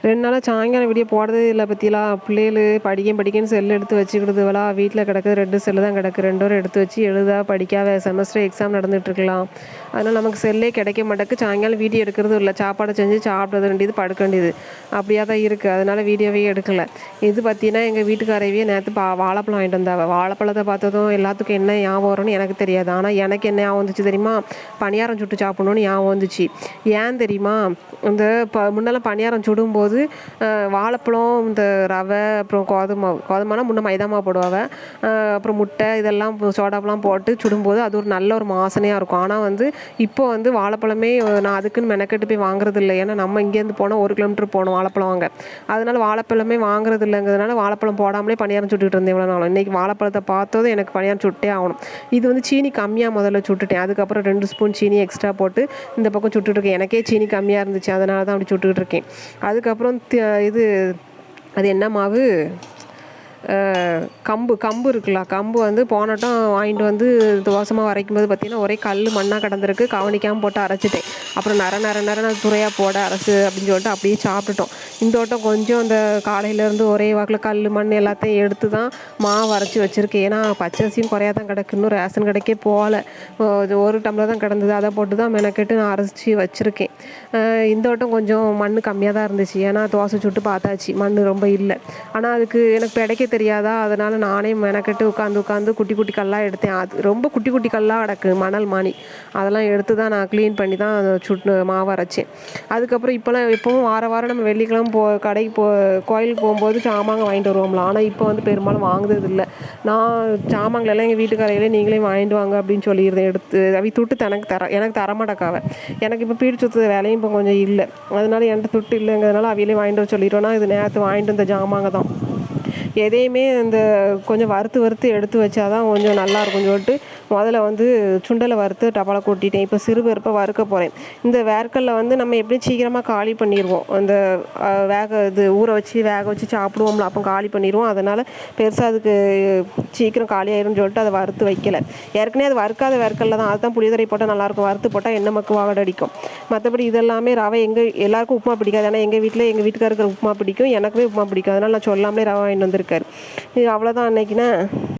2 நாளா சாயங்காலம் வீடியோ போடுறதே இல்ல பத்தியலாம். பிள்ளைகளு படிக்கன்னு செல் எடுத்து வச்சுக்கிடுதுவளா, வீட்ல கிடக்குது 2 செல்லு தான் கிடக்கு. 2ம் எடுத்து வச்சு எழுதா, படிக்காத செமஸ்டர் எக்ஸாம் நடந்துட்டுருக்கலாம். அதனால நமக்கு செல்லே கிடைக்க மாட்டேக்கு. சாயங்காலம் வீடியோ எடுக்கிறதும் இல்ல. சாப்பாடு செஞ்சு சாப்பிட வேண்டியது, படுக்க வேண்டியது. அப்படியா தான் இருக்கு. அதனால வீடியோவே எடுக்கல. இது பார்த்தீங்கன்னா, எங்க வீட்டுக்காரவிய நேத்து வாழைப்பழம் வாங்கிட்டு வந்தாவ. வாழைப்பழத்த பார்த்ததும் எல்லாத்துக்கும் என்ன ஞாபகம் வரும்னு எனக்கு தெரியாது. ஆனா எனக்கு என்ன ஞாபகம் வந்துச்சு தெரியுமா? பணியாரம் சுட்டு சாப்பிடணும்னு ஞாபகம் வந்துச்சு. ஏன் தெரியுமா? இந்த முன்னெல்லாம் பணியாரம் சுடும்போது வாழைப்பழம், இந்த ரவை, அப்புறம் கோதுமைனா முன்ன மைதா மாவு போடுவாங்க. அப்புறம் முட்டை இதெல்லாம் சோடாப்பெல்லாம் போட்டு சுடும்போது அது ஒரு நல்ல ஒரு வாசனையாக இருக்கும். ஆனால் வந்து இப்போ வந்து வாழைப்பழமே நான் அதுக்குன்னு மெனக்கெட்டு போய் வாங்குறது இல்லை. ஏன்னா நம்ம இங்கேருந்து போனால் 1 கிலோமீட்டர் போகணும் வாழைப்பழம் வாங்க. அதனால வாழைப்பழமே வாங்குறது இல்லைங்கிறதுனால வாழைப்பழம் போடாமலே பணியாரம் சுட்டுக்கிட்டு இருந்தேன் இவ்வளோ நாளும். இன்றைக்கி வாழைப்பழத்தை பார்த்ததும் எனக்கு பணியாரம் சுட்டே ஆகணும். இது வந்து சீனி கம்மியாக முதல்ல சுட்டுட்டேன். அதுக்கப்புறம் 2 ஸ்பூன் சீனி எக்ஸ்ட்ரா போட்டு இந்த பக்கம் சுட்டுட்ருக்கேன். எனக்கே சீனி கம்மியாக இருந்துச்சு, அதனால தான் அப்படி சுட்டுக்கிட்டு இருக்கேன். அதுக்கப்புறம் இது அது என்ன மாவு, கம்பு இருக்குல்ல, கம்பு வந்து போனட்டம் வாங்கிட்டு வந்து தோசமாக அரைக்கும்போது பார்த்திங்கன்னா ஒரே கல் மண்ணாக கிடந்திருக்கு. கவனிக்காமல் போட்டு அரைச்சிட்டேன். அப்புறம் நர துறையாக போட அரசு அப்படின்னு சொல்லிட்டு அப்படியே சாப்பிட்டுட்டோம். இந்த வட்டம் கொஞ்சம் இந்த காலையிலேருந்து ஒரே வாக்கில் கல் மண் எல்லாத்தையும் எடுத்து தான் மாவு அரைச்சி வச்சுருக்கேன். ஏன்னா பச்சரிசியும் குறையா தான் கிடக்கு. இன்னும் ரேஷன் கடைக்கே போகல. 1 டம்ளர் தான் கிடந்தது. அதை போட்டு தான் மெனக்கெட்டு நான் அரைச்சி வச்சுருக்கேன். இந்த வட்டம் கொஞ்சம் மண் கம்மியாக தான் இருந்துச்சு. ஏன்னா தோசை சுட்டு பார்த்தாச்சு, மண் ரொம்ப இல்லை. ஆனால் அதுக்கு எனக்கு பிடைக்க தெரியாதா, அதனால் நானே மெனக்கெட்டு உட்காந்து குட்டி குட்டி கல்லாக எடுத்தேன். அது ரொம்ப குட்டி குட்டி கல்லாக கிடக்கு, மணல் மானி. அதெல்லாம் எடுத்து தான் நான் க்ளீன் பண்ணி தான் சுட்டு மாவு அரைச்சேன். அதுக்கப்புறம் இப்போவும் வாரம் நம்ம வெள்ளிக்கிழமை கடைக்கு கோயிலுக்கு போகும்போது சாமாங்க வாங்கிட்டு வருவோம்ல. ஆனால் இப்போ வந்து பெரும்பாலும் வாங்குறது இல்லை. நான் சாமான்களெல்லாம் எங்கள் வீட்டுக்காரையிலே நீங்களே வாங்கிட்டு வாங்க அப்படின்னு சொல்லியிருந்தேன். எடுத்து அவி துட்டு எனக்கு தரமாட்டக்காவ. எனக்கு இப்போ பீடி சுற்றுற வேலையும் இப்போ கொஞ்சம் இல்லை. அதனால என்கிட்ட துட்டு இல்லைங்கிறதுனால அவையிலே வாங்கிட்டு வர சொல்லிடுவோன்னா, இது நேற்று வாங்கிட்டு வந்த ஜாமாங்க தான். எதையுமே இந்த கொஞ்சம் வறுத்து எடுத்து வச்சா தான் கொஞ்சம் நல்லாயிருக்கும்னு சொல்லிட்டு முதல்ல வந்து சுண்டலை வறுத்து டப்பாவில் கொட்டிட்டேன். இப்போ சிறுபருப்பை வறுக்க போகிறேன். இந்த வேர்க்கல்ல வந்து நம்ம எப்படியும் சீக்கிரமாக காலி பண்ணிடுவோம். அந்த ஊற வச்சு வேக வச்சு சாப்பிடுவோம்ல, அப்போ காலி பண்ணிடுவோம். அதனால் பெருசாக அதுக்கு சீக்கிரம் காலி ஆயிரும்னு சொல்லிட்டு அதை வறுத்து வைக்கலை. ஏற்கனவே அது வறுக்காத வேர்க்கல்ல தான், அதுதான் புளிதரை போட்டால் நல்லாயிருக்கும். வறுத்து போட்டால் எண்ணெய் மக்கு வாகட அடிக்கும். மற்றபடி இதெல்லாமே ரவை எல்லாருக்கும் உப்புமா பிடிக்காது. ஆனால் எங்கள் வீட்டுக்காருக்கு உப்புமா பிடிக்கும், எனக்குமே உப்புமா பிடிக்கும். அதனால் நான் சொல்லாமலே ரவை வாங்கிட்டு வந்திருக்காரு. இது அவ்வளோதான் அன்னைக்குன்னா.